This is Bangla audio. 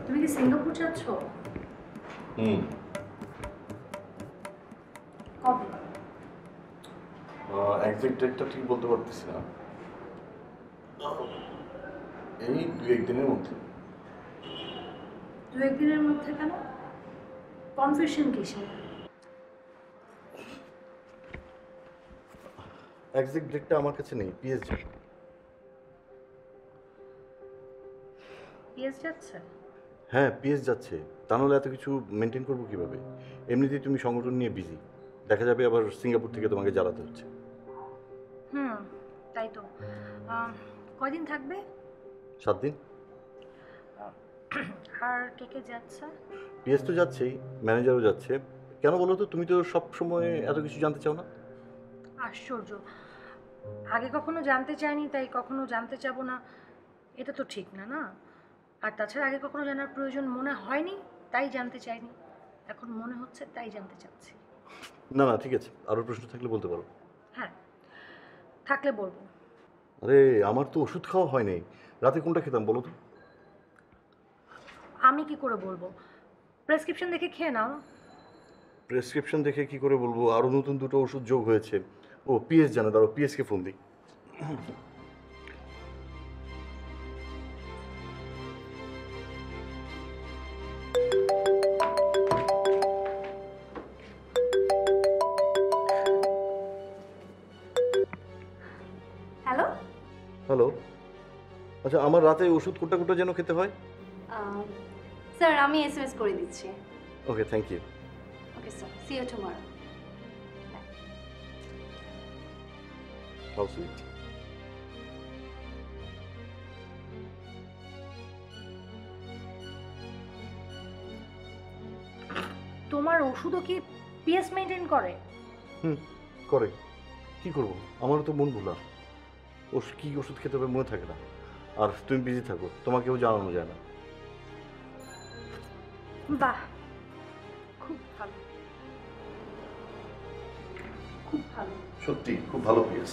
তুমি কি সিঙ্গাপুর যাচ্ছ? হুম। কবে? এক্সাক্ট ডেটটা ঠিক বলতে পারতেছি না, এই 2-1 দিনের মধ্যে। 2-1 দিনের মধ্যে কেন? কনফিউশন কিসের? এক্সাক্ট ডেটটা আমার কাছে নেই। পিএস যাবে। পিএস যাচ্ছে? হ্যাঁ, পিএস যাচ্ছে। তা নাহলে এত কিছু মেনটেন করবো কিভাবে? এমনিতেই তুমি সংগঠন নিয়ে বিজি, দেখা যাবে আবার সিঙ্গাপুর থেকে তোমাকে জ্বালাতে হচ্ছে। হুম, তাই তো। কয়দিন থাকবে? 7 দিন। আর কে কে যাচ্ছে? পিএস তো যাচ্ছেই, ম্যানেজারও যাচ্ছে। কেন বলো তো, তুমি তো সব সময় এত কিছু জানতে চাও না। আশ্চর্য, আগে কখনো জানতে চাইনি তাই কখনো জানতে চাবো না, এটা তো ঠিক না, না? আর তাছাড়া আগে কখনো জানার প্রয়োজন মনে হয়নি তাই জানতে চাইনি, এখন মনে হচ্ছে তাই জানতে চাচ্ছি। না না, ঠিক আছে, আরও প্রশ্ন থাকলে বলতে পারো। হ্যাঁ, থাকলে বলবো। আরে, আমার তো ওষুধ খাওয়া হয় নাই। রাতে কোনটা খেতাম বলো তো? আমি কি করে বলবো? প্রেসক্রিপশন দেখে খেয়ে নাও। প্রেসক্রিপশন দেখে কি করে বলবো? আরও নতুন দুটো ওষুধ যোগ হয়েছে। ও পিএস জানে, দাঁড়াও পিএসকে ফোন দিই। হ্যালো। হ্যালো। আচ্ছা, আমার রাতে ওষুধ কোনটা কোনটা যেন খেতে হয়? স্যার আমি এসএমএস করে দিচ্ছি। Okay, thank you. Okay sir, see you tomorrow. How sweet. তোমার ওষুধও কি পিএস মেনটেন করে? হুম, করে। কি করব, আমারও তো মন ভোলা। কি ওষুধ খেতে হবে মনে থাকে না। আর তুমি বিজি থাকো, তোমাকেও জানানো যায় না। বাহ, খুব ভালো, খুব ভালো। সত্যি খুব ভালো পিএস।